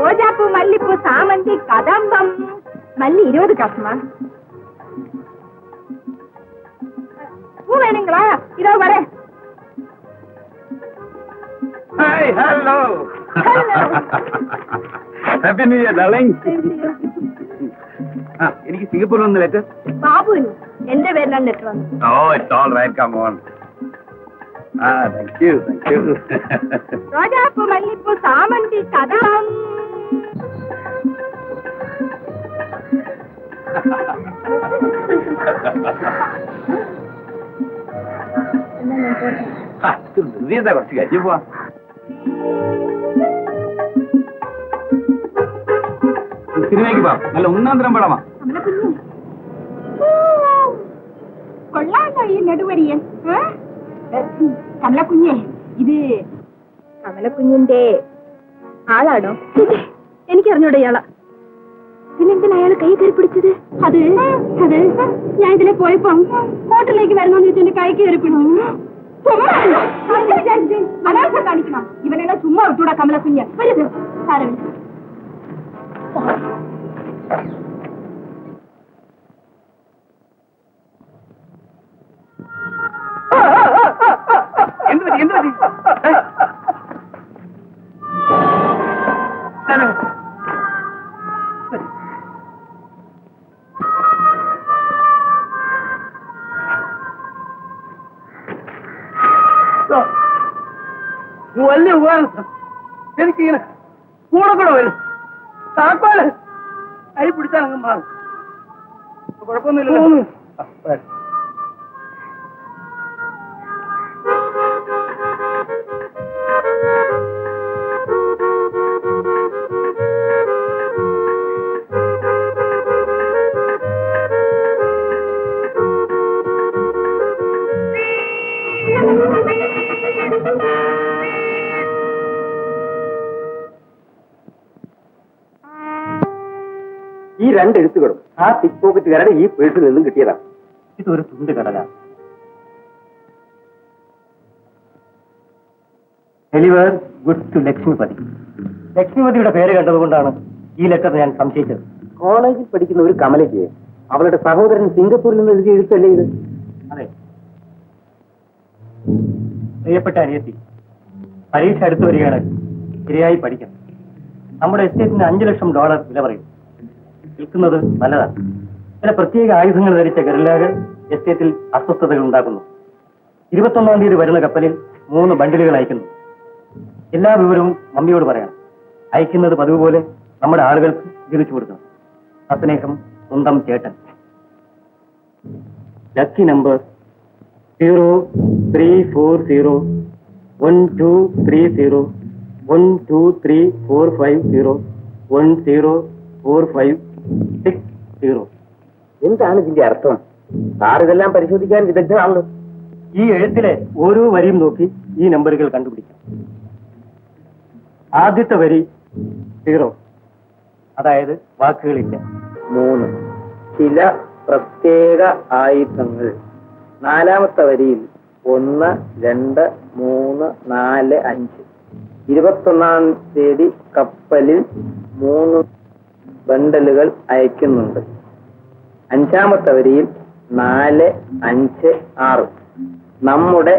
ரோஜாப்பூ, மல்லிப்பூ, சாமந்தி, கதம்பம். மல்லி 20 காசுமா? பூ வேணுங்களா? இதோ வரேன். Hi, hello. Happy new year darling. എനിക്ക് സിംഗപ്പൂരിൽ നിന്ന് ലെറ്റർ. ബാബു എന്റെ പേരിലാണ് ലെറ്റർ വന്നത്. Oh it's all right, come on. Thank you. ரோஜாப்பூ, மல்லிப்பூ, சாமந்தி, கதம்பம். കുറച്ച് കഴിച്ചു പോവാ. സിനിമയ്ക്ക് പോവാം. നല്ല ഒന്നാന്തരം പടമാ. കൊള്ളാണ്ടോ ഈ നെടുവരിയൻ? കമലക്കുഞ്ഞെ, ഇത് കമലക്കുഞ്ഞിന്റെ ആളാണോ? എനിക്കറിഞ്ഞൂടെ ഇയാളാ. പിന്നെന്തിനാ അയാൾ കൈ കയറി പിടിച്ചത്? അത് ഞാൻ ഇതിലെ പോയപ്പോ ഹോട്ടലിലേക്ക് വരണമെന്ന് വെച്ച് എന്റെ കൈ കയറി പിടിച്ചു. അനാവശ്യം കാണിക്കണം. ഇവനെല്ലാം ചുമ്മാ വിട്ടൂടാ കമലക്കുഞ്ഞ്. വരുത് സാരമില്ല. വലിയ ഉപകാരം. എനിക്കിങ്ങനെ കൂടെ കൂടെ വരും. താക്കോല് കൈ പിടിച്ചാൽ അങ്ങ് മാറും. കുഴപ്പമൊന്നുമില്ല. ഈ രണ്ടെഴുത്തുകളും ആ പിക് പോക്കറ്റുകാരുടെ ഈ പേഴ്സിൽ നിന്നും കിട്ടിയതാണ്. ഇതൊരു തുണ്ട് കടലാണ്. Deliver goods to Lakshmipathi. ലക്ഷ്മിപതിയുടെ പേര് കണ്ടതുകൊണ്ടാണ് ഈ ലെറ്റർ ഞാൻ സംശയിച്ചത്. കോളേജിൽ പഠിക്കുന്ന ഒരു കമലയ്ക്ക് അവളുടെ സഹോദരൻ സിംഗപ്പൂരിൽ നിന്ന് എഴുതിയ എഴുത്തല്ലേ ഇത്? അതെ. പ്രിയപ്പെട്ട അനിയത്തി, പരീക്ഷ അടുത്തു വരികയാണ്. ശരിയായി പഠിക്കണം. നമ്മുടെ എസ്റ്റേറ്റിന് $5 ലക്ഷം വില പറയും. വിൽക്കുന്നത് നല്ലതാണ്. ചില പ്രത്യേക ആയുധങ്ങൾ ധരിച്ച ഗറില്ലകൾ എസ്റ്റേറ്റിൽ അസ്വസ്ഥതകൾ ഉണ്ടാക്കുന്നു. 21-ാം തീയതി വരുന്ന കപ്പലിൽ 3 ബണ്ടിലുകൾ അയക്കുന്നു. എല്ലാ വിവരവും മമ്മിയോട് പറയണം. അയക്കുന്നത് പതിവ് പോലെ നമ്മുടെ ആളുകൾക്ക് വിവരിച്ചു കൊടുക്കണം. അസ്നേഹം, സ്വന്തം ചേട്ടൻ. Lucky number 0334012340104560. എന്താണ് ഇതിന്റെ അർത്ഥം? സാർ ഇതെല്ലാം പരിശോധിക്കാൻ വിദഗ്ധനാണല്ലോ. ഈ എഴുത്തിലെ ഓരോ വരിയും നോക്കി ഈ നമ്പറുകൾ കണ്ടുപിടിക്കാം. ആദ്യത്തെ വരി 0, അതായത് വാക്കുകളില്ല. 3 ചില പ്രത്യേക ആയുധങ്ങൾ. 4-ാമത്തെ വരിയിൽ 1, 2, 3, 4, 5. 21-ാം തീയതി കപ്പലിൽ 3 ബണ്ടലുകൾ അയക്കുന്നുണ്ട്. 5-ാമത്തെ വരിയിൽ 4, 5, 6 നമ്മുടെ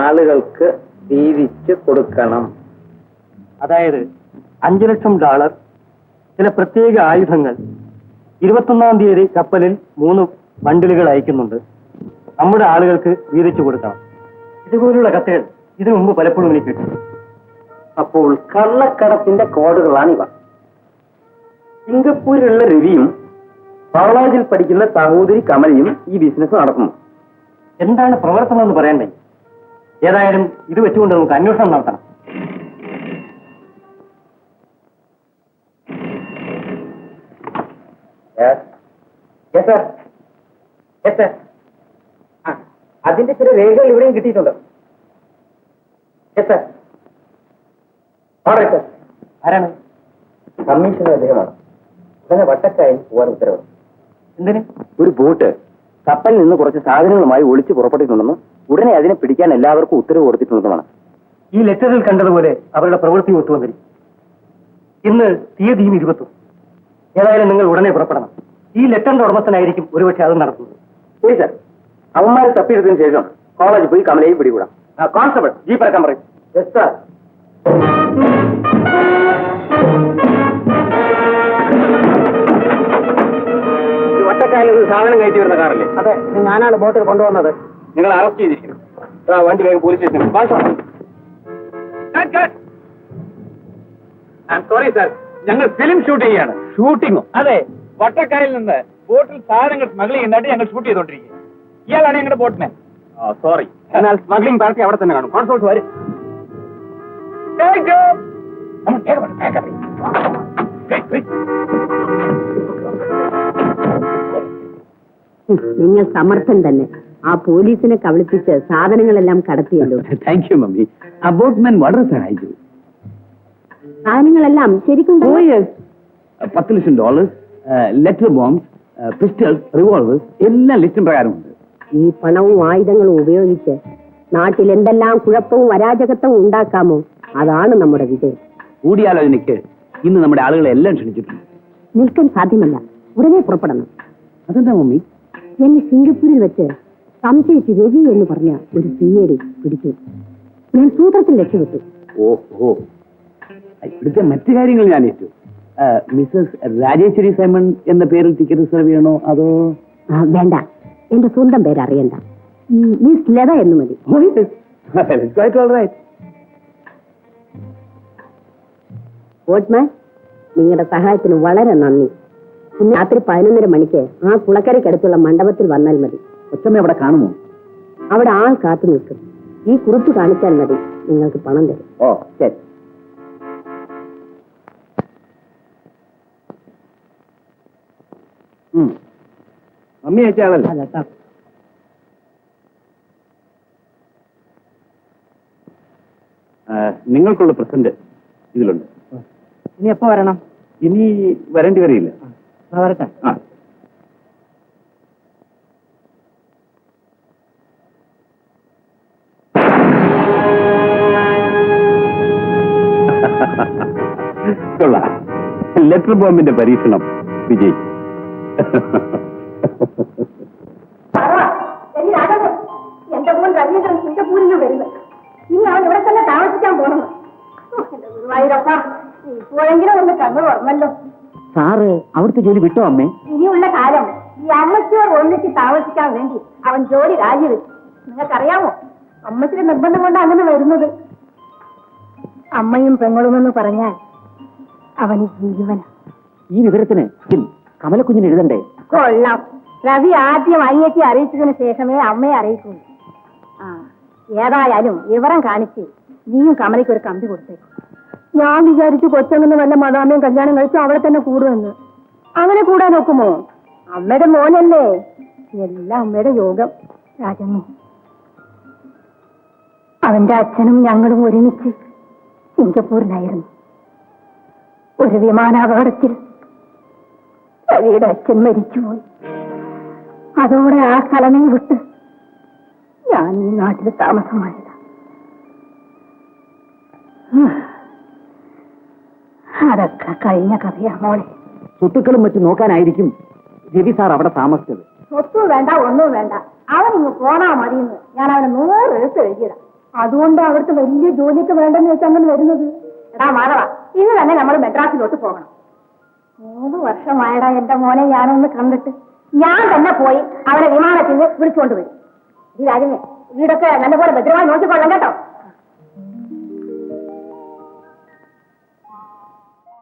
ആളുകൾക്ക് വീതിച്ചു കൊടുക്കണം. അതായത് $5 ലക്ഷം, ചില പ്രത്യേക ആയുധങ്ങൾ, 21-ാം തീയതി കപ്പലിൽ 3 ബണ്ടിലുകൾ അയക്കുന്നുണ്ട്, നമ്മുടെ ആളുകൾക്ക് വീതിച്ചു കൊടുക്കണം. ഇതുപോലുള്ള കത്തുകൾ ഇതിനു മുമ്പ് പലപ്പോഴും എനിക്ക് കിട്ടും. അപ്പോൾ കള്ളക്കടത്തിന്റെ കോഡുകളാണിവ. സിംഗപ്പൂരിലുള്ള രവിയും കോളേജിൽ പഠിക്കുന്ന സഹോദരി കമലയും ഈ ബിസിനസ് നടത്തുന്നു. എന്താണ് പ്രവർത്തനം എന്ന് പറയണ്ടേ? ഏതായാലും ഇത് വെച്ചുകൊണ്ട് നമുക്ക് അന്വേഷണം നടത്തണം. അതിന്റെ ചില രേഖകൾ ഇവിടെയും കിട്ടിയിട്ടുണ്ട്. ആരാണ്? കമ്മീഷണർ അദ്ദേഹമാണ്. ഉടനെ വട്ടക്കായൽ പോവാൻ ഉത്തരവ്. എന്തിന്? ഒരു ബോട്ട് കപ്പലിൽ നിന്ന് കുറച്ച് സാധനങ്ങളുമായി ഒളിച്ചു പുറപ്പെട്ടിട്ടുണ്ടെന്നും ഉടനെ അതിനെ പിടിക്കാൻ എല്ലാവർക്കും ഉത്തരവ് കൊടുത്തിട്ടുണ്ടെന്നുമാണ്. ഈ ലെറ്ററിൽ കണ്ടതുപോലെ അവരുടെ പ്രവൃത്തി ഒത്തുവന്നിരിക്കും. ഇന്ന് തീയതിയും 20. ഏതായാലും നിങ്ങൾ ഉടനെ പുറപ്പെടണം. ഈ ലെറ്ററിന്റെ ഉടമസ്ഥനായിരിക്കും ഒരുപക്ഷെ അത് നടത്തുന്നത്. ശരി സാർ. അവന്മാരെ തപ്പിയെടുത്തതിന് ശേഷം കോളേജിൽ പോയി കമലയും പിടികൂടാം. കോൺസ്റ്റബിൾ ജീപ്പ് ഇറക്കാൻ പറയും. Yes sir. ഒറ്റക്കാലിൽ സാധനം കയറ്റി വരുന്ന കാറല്ലേ? അതെ, ഞാനാണ് ബോട്ടിൽ കൊണ്ടുവന്നത്. നിങ്ങൾ അറസ്റ്റ് ചെയ്തിരിക്കുന്നു. വണ്ടി വേഗം പോലീസ് സ്റ്റേഷനിൽ. സോറി സാർ, ഞങ്ങൾ ഫിലിം ഷൂട്ട് ചെയ്യാണ്. ഷൂട്ടിങ്ങോ? അതെ, വട്ടക്കായലിൽ നിന്ന് ബോട്ടിൽ സാധനങ്ങൾ സ്മഗിൾ ചെയ്യുന്നതായിട്ട് ഞങ്ങൾ ഷൂട്ട് ചെയ്തോണ്ടിരിക്കുക. ഇയാളാണ് ഞങ്ങളുടെ ബോട്ട്മാൻ. സോറി. എന്നാൽ സ്മഗ്ലിംഗ് പാർട്ടി അവിടെ തന്നെ കാണും. കോൺസ്റ്റബിൾസ് വരും. നിങ്ങൾ സമർത്ഥൻ തന്നെ. ആ പോലീസിനെ കബളിപ്പിച്ച് സാധനങ്ങളെല്ലാം കടത്തിയല്ലോ. Thank you mummy. ആ ബോട്ട്മാൻ വളരെ സഹായിച്ചു. സാധനങ്ങളെല്ലാം ശരിക്കും $10 ലക്ഷം, ലെറ്റർ ബോംബ്സ്, പിസ്റ്റൾസ്, റിവോൾവേഴ്സ് എല്ലാം ലിസ്റ്റും പ്രകാരമുണ്ട്. ഈ പണവും ആയുധങ്ങളും ഉപയോഗിച്ച് നാട്ടിൽ എന്തെല്ലാം കുഴപ്പവും അരാജകത്വവും ഉണ്ടാക്കാമോ അതാണ് നമ്മുടെ വിജയം. കൂടിയാലോചനയ്ക്ക് ഇന്ന് നമ്മുടെ ആളുകളെ എല്ലാം ക്ഷണിച്ചിട്ടുണ്ട്. നിൽക്കാൻ സാധ്യമല്ല, ഉടനെ പുറപ്പെടണം. അതെന്താ മമ്മി? എന്നെ സിംഗപ്പൂരിൽ വെച്ച് സംശയിച്ച് രവി എന്ന് പറഞ്ഞ ഒരു CID പിടിച്ചു. ഞാൻ സൂത്രത്തിൽ രക്ഷപ്പെട്ടു. ഓഹോ, ഇവിടുത്തെ മറ്റു കാര്യങ്ങൾ ഞാൻ ഏറ്റു. മിസ്സസ് രാജേശ്വരി സൈമൺ എന്ന പേരിൽ ടിക്കറ്റ് റിസർവ് ചെയ്യണോ അതോ? വേണ്ട, എന്റെ സ്വന്തം പേര് അറിയണ്ട. മിസ് ലത എന്ന് മതി. ബോട്ട്മാൻ, നിങ്ങളുടെ സഹായത്തിന് വളരെ നന്ദി. ഇന്ന് രാത്രി 11:30 മണിക്ക് ആ കുളക്കരയ്ക്കടുത്തുള്ള മണ്ഡപത്തിൽ വന്നാൽ മതി. ഒച്ചമ്മ അവിടെ കാണുമോ? അവിടെ ആൾ കാത്തു നിൽക്കും. ഈ കുറിപ്പ് കാണിച്ചാൽ മതി, നിങ്ങൾക്ക് പണം തരും. ഓ ശരി. മമ്മി അയച്ചാളല്ലേ? നിങ്ങൾക്കുള്ള പ്രസന്റ് ഇതിലുണ്ട്. ഇനി എപ്പോ വരണം? ഇനി വരേണ്ടി വരില്ല. വരട്ടെ. ആ. കൊള്ളാം. ലെറ്റർ ബോംബിന്റെ പരീക്ഷണം വിജയിച്ചു. എന്റെ മോൻ രവീന്ദ്രൻ സിംഗപ്പൂരിൽ വരുന്നത്. ഇനി അവൻ ഇവിടെ തന്നെ താമസിക്കാൻ പോകണം. എന്റെ ഗുരുവായൂരപ്പ, ഇപ്പോഴെങ്കിലും ഒന്ന് കണ്ണു തുറന്നല്ലോ. സാറ് അവിടുത്തെ ജോലി വിട്ടോ അമ്മേ? ഇനിയുള്ള കാലം ഈ അമ്മച്ചിയോട് ഒന്നിച്ച് താമസിക്കാൻ വേണ്ടി അവൻ ജോലി രാജിവെച്ചു. നിങ്ങൾക്കറിയാമോ, അമ്മച്ചിയുടെ നിർബന്ധം കൊണ്ട് അങ്ങനെ വരുന്നത്. അമ്മയും പെങ്ങളുമെന്ന് പറഞ്ഞാൽ അവന് ജീവന. ഈ വിവരത്തിന് കമലക്കുഞ്ഞിന് എഴുതണ്ടേ? കൊള്ളാം. രവി ആദ്യം അനിയത്തി അറിയിച്ചതിന് ശേഷമേ അമ്മയെ അറിയിക്കുള്ളൂ. ആ, ഏതായാലും വിവരം കാണിച്ച് നീയും കമലയ്ക്ക് ഒരു കമ്പി കൊടുത്തേക്കും. ഞാൻ വിചാരിച്ചു കൊച്ചങ്ങനെ വല്ല മദാമയും കല്യാണം കഴിച്ചു അവിടെ തന്നെ കൂടുമെന്ന്. അങ്ങനെ കൂടാൻ നോക്കുമോ? അമ്മയുടെ മോനല്ലേ, എല്ലാം അമ്മയുടെ യോഗം. രാജമ്മ, അവന്റെ അച്ഛനും ഞങ്ങളും ഒരുമിച്ച് സിംഗപ്പൂരിലായിരുന്നു. ഒരു വിമാനാപകടത്തിൽ രവിയുടെ അച്ഛൻ മരിച്ചുപോയി. അതോടെ ആ സ്ഥലമേ വിട്ട് ഞാൻ ഈ നാട്ടിൽ താമസമായത്. അതൊക്കെ കഴിഞ്ഞ കഥയാ മോളെ. സ്വത്തുക്കളും മറ്റും നോക്കാനായിരിക്കും രവി സാർ അവിടെ താമസിച്ചത്. സ്വത്തും വേണ്ട, ഒന്നും വേണ്ട, അവൻ ഇങ്ങ് പോണാ മതിയെന്ന് ഞാൻ അവന് 100 എഴുത്ത് എഴുതിയതാ. അതുകൊണ്ട് അവിടുത്തെ വലിയ ജോലിയൊക്കെ വേണ്ടെന്ന് വെച്ചാൽ അങ്ങനെ വരുന്നത്. എടാ മാധവ, ഇന്ന് തന്നെ നമ്മൾ മദ്രാസിലോട്ട് പോകണം. 3 വർഷമായടാ എന്റെ മോനെ ഞാനൊന്ന് കണ്ടിട്ട്. ഞാൻ തന്നെ പോയി അവരെ വിമാനത്തിൽ നിന്ന് വിളിച്ചുകൊണ്ട് വരും. ഈ രാജനെ വീടൊക്കെ നല്ലപോലെ ഭദ്രമായി നോക്കിക്കൊള്ളാം കേട്ടോ.